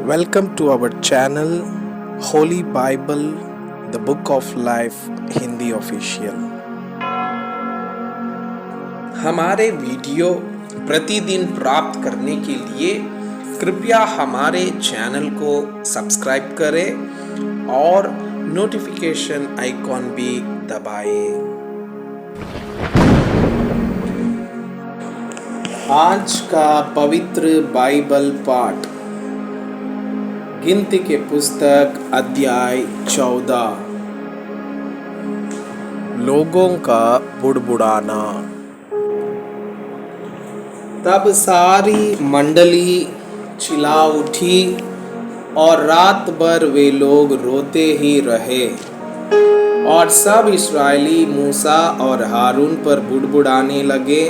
Welcome to our channel Holy Bible, the Book of Life Hindi official. हमारे video प्रतिदिन प्राप्त करने के लिए कृपया हमारे चैनल को सब्सक्राइब करें और नोटिफिकेशन आइकॉन भी दबाएं। आज का पवित्र बाइबल पाठ गिनती के पुस्तक अध्याय 14। लोगों का बुड़बुड़ाना। तब सारी मंडली चिल्ला उठी और रात भर वे लोग रोते ही रहे। और सब इस्राएली मूसा और हारून पर बुड़बुड़ाने लगे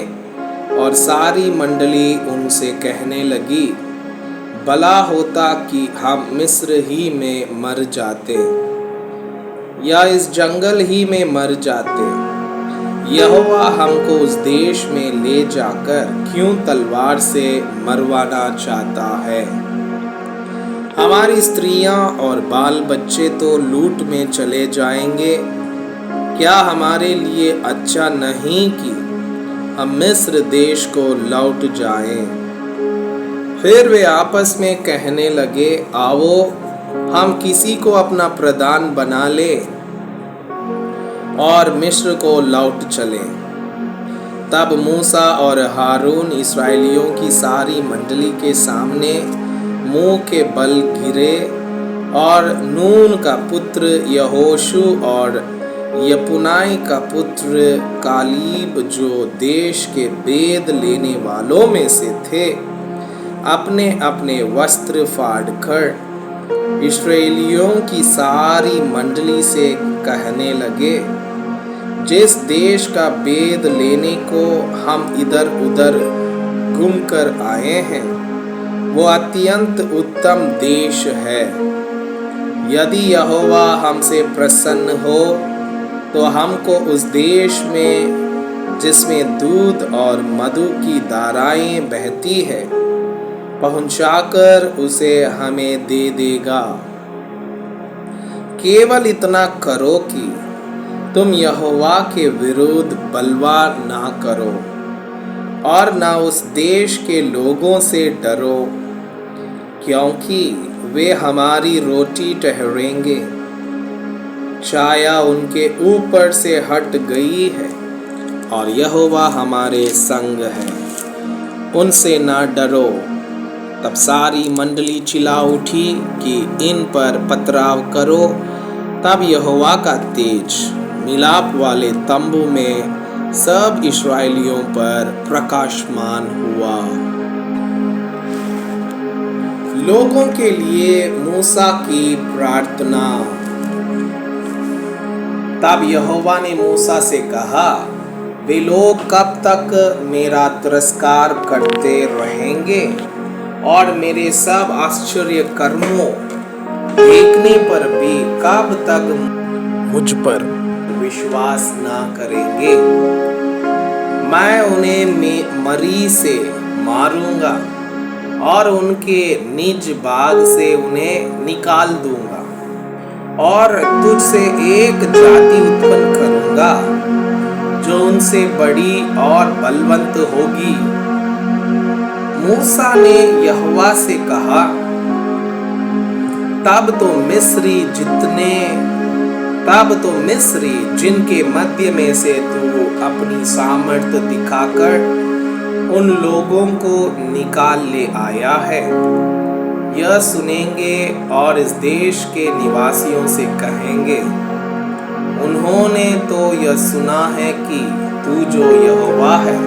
और सारी मंडली उनसे कहने लगी, भला होता कि हम मिस्र ही में मर जाते या इस जंगल ही में मर जाते। यहोवा हमको उस देश में ले जाकर क्यों तलवार से मरवाना चाहता है? हमारी स्त्रियां और बाल बच्चे तो लूट में चले जाएंगे। क्या हमारे लिए अच्छा नहीं कि हम मिस्र देश को लौट जाएं? फिर वे आपस में कहने लगे, आओ हम किसी को अपना प्रधान बना ले और मिस्र को लौट चले। तब मूसा और हारून इस्राएलियों की सारी मंडली के सामने मुंह के बल गिरे और नून का पुत्र यहोशू और यपुन्नाई का पुत्र कालीब, जो देश के भेद लेने वालों में से थे, अपने अपने वस्त्र फाड़कर इस्राएलियों की सारी मंडली से कहने लगे, जिस देश का भेद लेने को हम इधर उधर घूमकर आए हैं, वो अत्यंत उत्तम देश है। यदि यहोवा हमसे प्रसन्न हो तो हमको उस देश में, जिसमें दूध और मधु की धाराएं बहती है, पहुंचाकर उसे हमें दे देगा। केवल इतना करो कि तुम यहोवा के विरुद्ध बलवा ना करो और ना उस देश के लोगों से डरो, क्योंकि वे हमारी रोटी ठहरेंगे। छाया उनके ऊपर से हट गई है और यहोवा हमारे संग है, उनसे ना डरो। तब सारी मंडली चिल्ला उठी कि इन पर पथराव करो। तब यहोवा का तेज मिलाप वाले तंबू में सब इस्राएलियों पर प्रकाशमान हुआ। लोगों के लिए मूसा की प्रार्थना। तब यहोवा ने मूसा से कहा, वे लोग कब तक मेरा तिरस्कार करते रहेंगे और मेरे सब आश्चर्य कर्मों देखने पर भी कब तक मुझ पर विश्वास ना करेंगे? मैं उन्हें मरी से मारूंगा और उनके निज भाग से उन्हें निकाल दूंगा और तुझसे एक जाति उत्पन्न करूंगा जो उनसे बड़ी और बलवंत होगी। मूसा ने यहोवा से कहा, तब तो मिस्री जिनके मध्य में से तू अपनी सामर्थ दिखाकर उन लोगों को निकाल ले आया है, यह सुनेंगे और इस देश के निवासियों से कहेंगे, उन्होंने तो यह सुना है कि तू जो यहोवा है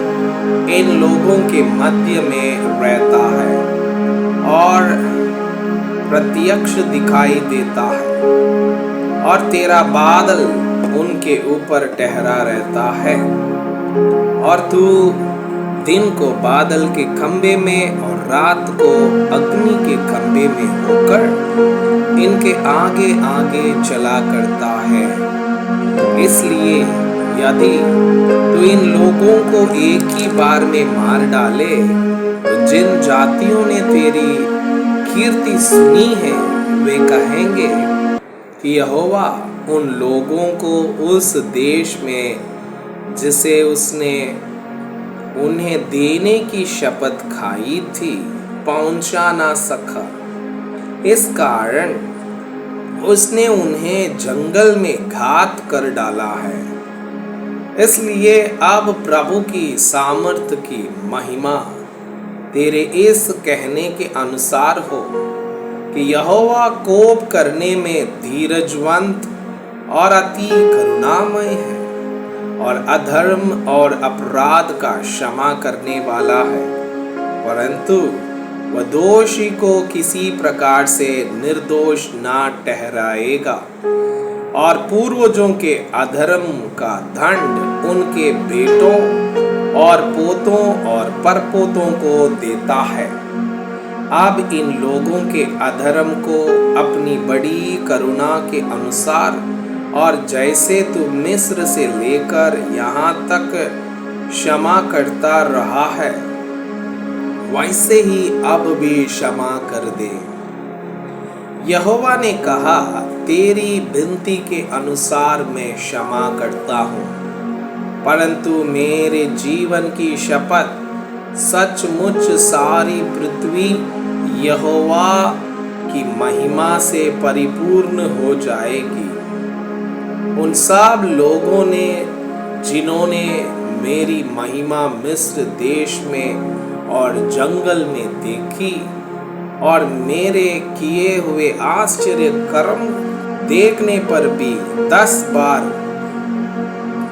इन लोगों के मध्य में रहता है और प्रत्यक्ष दिखाई देता है, और तेरा बादल उनके ऊपर ठहरा रहता है, और तू दिन को बादल के खंबे में और रात को अग्नि के खंबे में होकर इनके आगे आगे चला करता है। इसलिए यदि तू इन लोगों को एक ही बार में मार डाले, तो जिन जातियों ने तेरी कीर्ति सुनी है वे कहेंगे कि यहोवा उन लोगों को उस देश में जिसे उसने उन्हें देने की शपथ खाई थी पहुंचा ना सका। इस कारण उसने उन्हें जंगल में घात कर डाला है। इसलिए अब प्रभु की सामर्थ की महिमा तेरे इस कहने के अनुसार हो कि यहोवा कोप करने में धीरजवंत और अति करुणामय है और अधर्म और अपराध का क्षमा करने वाला है, परंतु वह दोषी को किसी प्रकार से निर्दोष ना ठहराएगा और पूर्वजों के अधर्म का दंड उनके बेटों और पोतों और परपोतों को देता है। अब इन लोगों के अधर्म को अपनी बड़ी करुणा के अनुसार और जैसे तू मिस्र से लेकर यहाँ तक क्षमा करता रहा है वैसे ही अब भी क्षमा कर दे। यहोवा ने कहा, तेरी विनती के अनुसार मैं क्षमा करता हूँ, परंतु मेरे जीवन की शपथ सचमुच सारी पृथ्वी यहोवा की महिमा से परिपूर्ण हो जाएगी। उन सब लोगों ने जिन्होंने मेरी महिमा मिस्र देश में और जंगल में देखी और मेरे किए हुए आश्चर्य कर्म देखने पर भी 10 बार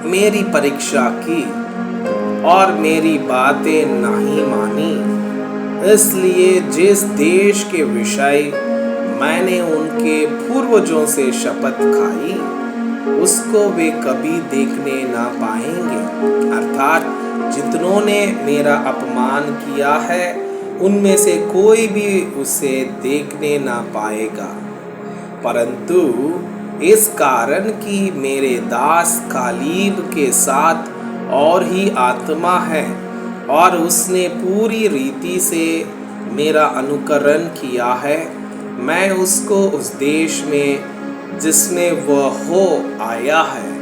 मेरी परीक्षा की और मेरी बातें नहीं मानी, इसलिए जिस देश के विषय मैंने उनके पूर्वजों से शपथ खाई उसको वे कभी देखने ना पाएंगे, अर्थात जितनों ने मेरा अपमान किया है उनमें से कोई भी उसे देखने ना पाएगा। परंतु इस कारण कि मेरे दास कालीब के साथ और ही आत्मा है और उसने पूरी रीति से मेरा अनुकरण किया है, मैं उसको उस देश में जिसमें वह हो आया है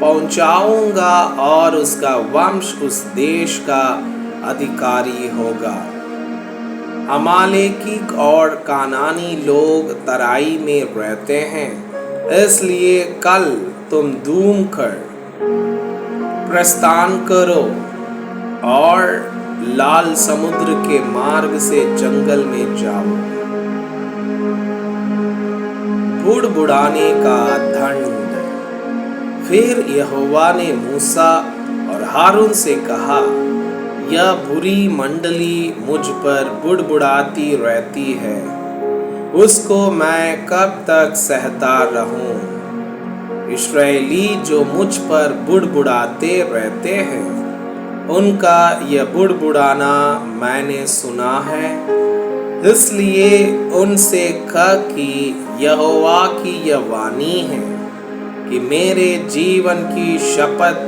पहुंचाऊंगा और उसका वंश उस देश का अधिकारी होगा। अमालेकी और कानानी लोग तराई में रहते हैं, इसलिए कल तुम धूम कर प्रस्थान करो और लाल समुद्र के मार्ग से जंगल में जाओ। बुड़बुड़ाने का दंड। फिर यहोवा ने मूसा और हारून से कहा, यह बुरी मंडली मुझ पर बुड़बुड़ाती रहती है, उसको मैं कब तक सहता रहूं? इस्राएली जो मुझ पर बुड़बुड़ाते रहते हैं उनका यह बुड़बुड़ाना मैंने सुना है, इसलिए उनसे कह कि यहोवा की यह वाणी है कि मेरे जीवन की शपथ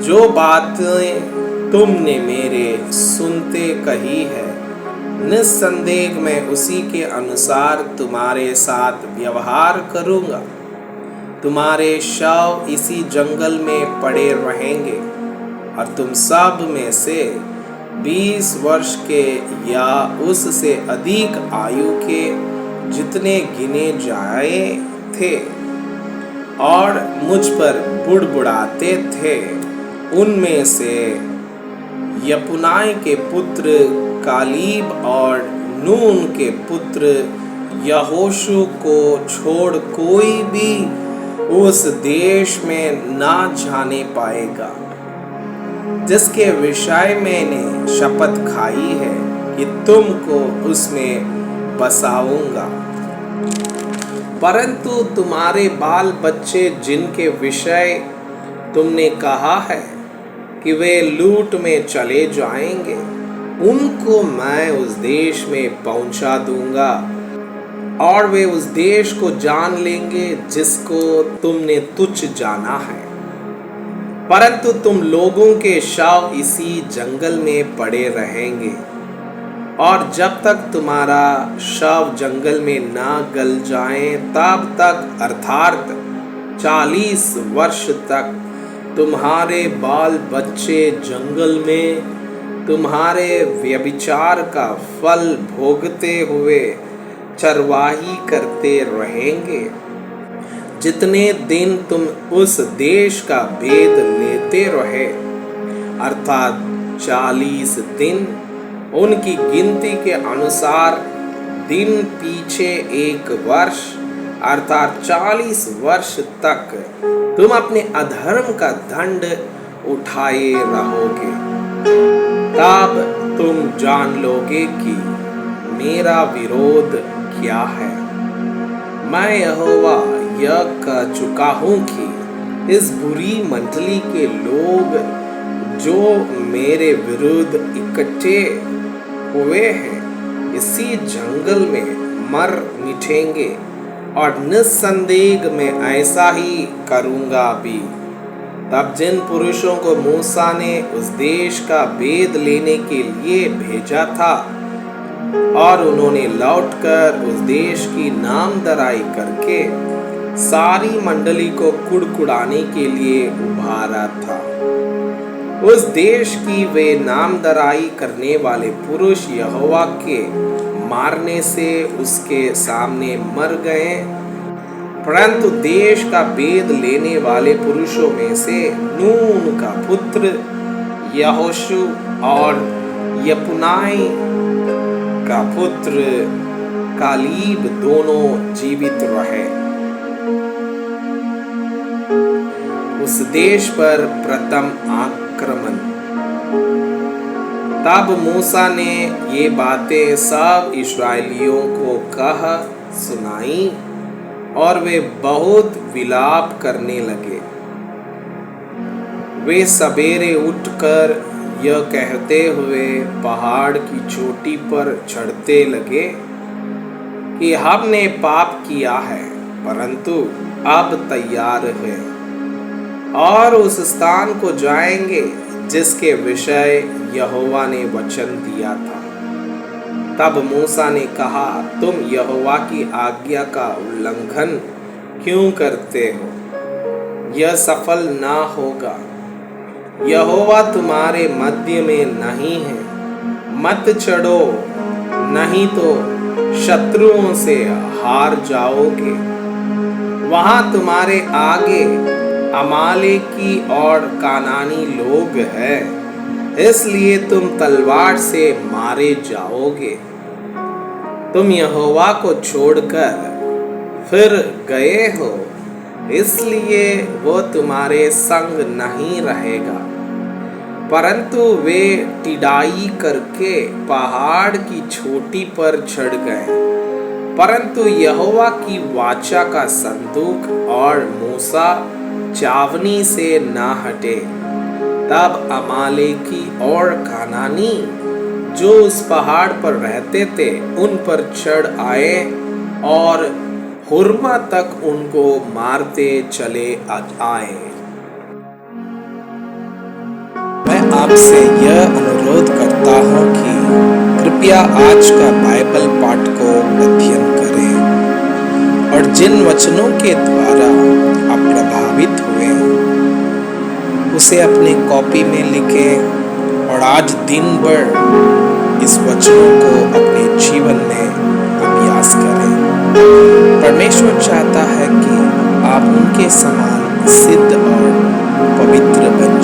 जो बातें तुमने मेरे सुनते कही है, निस्संदेह मैं उसी के अनुसार तुम्हारे साथ व्यवहार करूंगा। तुम्हारे शव इसी जंगल में पड़े रहेंगे और तुम सब में से 20 वर्ष के या उससे अधिक आयु के जितने गिने जाए थे और मुझ पर बुड़बुड़ाते थे, उनमें से यपुनाय के पुत्र कालीब और नून के पुत्र यहोशू को छोड़ कोई भी उस देश में ना जाने पाएगा जिसके विषय मैंने शपथ खाई है कि तुमको उसमें बसाऊंगा। परंतु तुम्हारे बाल बच्चे जिनके विषय तुमने कहा है कि वे लूट में चले जाएंगे, उनको मैं उस देश में पहुंचा दूंगा और वे उस देश को जान लेंगे जिसको तुमने तुच्छ जाना है। परंतु तुम लोगों के शव इसी जंगल में पड़े रहेंगे और जब तक तुम्हारा शव जंगल में ना गल जाए तब तक अर्थात 40 वर्ष तक तुम्हारे बाल बच्चे जंगल में तुम्हारे व्यभिचार का फल भोगते हुए चरवाही करते रहेंगे। जितने दिन तुम उस देश का भेद लेते रहे अर्थात 40 दिन, उनकी गिनती के अनुसार दिन पीछे 1 वर्ष अर्थात 40 वर्ष तक तुम अपने अधर्म का दंड उठाए रहोगे। तब तुम जान लोगे कि मेरा विरोध क्या है। मैं यहोवा यह कह चुका हूँ कि इस बुरी मंडली के लोग जो मेरे विरुद्ध इकट्ठे हुए हैं इसी जंगल में मर मिटेंगे और निस्संदेह मैं ऐसा ही करूँगा भी। तब जिन पुरुषों को मूसा ने उस देश का भेद लेने के लिए भेजा था और उन्होंने लौटकर उस देश की नामधराई करके सारी मंडली को कुड़कुड़ाने के लिए उभारा था, उस देश की वे नामधराई करने वाले पुरुष यहोवा के मारने से उसके सामने मर गए। परंतु देश का भेद लेने वाले पुरुषों में से नून का पुत्र यहोशू और यपुनाई का पुत्र कालीब दोनों जीवित रहे। उस देश पर प्रथम आक्रमण। तब मूसा ने ये बातें सब इस्राएलियों को कह सुनाई और वे बहुत विलाप करने लगे। वे सवेरे उठकर यह कहते हुए पहाड़ की चोटी पर चढ़ते लगे कि हमने पाप किया है, परंतु अब तैयार है और उस स्थान को जाएंगे जिसके विषय यहोवा ने वचन दिया था। तब मूसा ने कहा, तुम यहोवा की आज्ञा का उल्लंघन क्यों करते हो? यह सफल ना होगा। यहोवा तुम्हारे मध्य में नहीं है। मत चढ़ो, नहीं तो शत्रुओं से हार जाओगे। वहां तुम्हारे आगे अमालेकी और कानानी लोग हैं, इसलिए तुम तलवार से मारे जाओगे। तुम यहोवा को छोड़कर फिर गए हो, इसलिए वो तुम्हारे संग नहीं रहेगा। परंतु वे टिड़ाई करके पहाड़ की चोटी पर चढ़ गए, परंतु यहोवा की वाचा का संदूक और मूसा चावनी से ना हटे। तब अमालेकी और कानानी जो उस पहाड़ पर रहते थे उन पर चढ़ आए और हुर्मा तक उनको मारते चले आए। मैं आपसे यह अनुरोध करता हूँ कि कृपया आज का बाइबल पाठ को अध्ययन करें और जिन वचनों के द्वारा आप प्रभावित हुए उसे अपने कॉपी में लिखें और आज दिन भर इस वचनों को अपने जीवन में अभ्यास करें। परमेश्वर चाहता है कि आप उनके समान सिद्ध और पवित्र बने।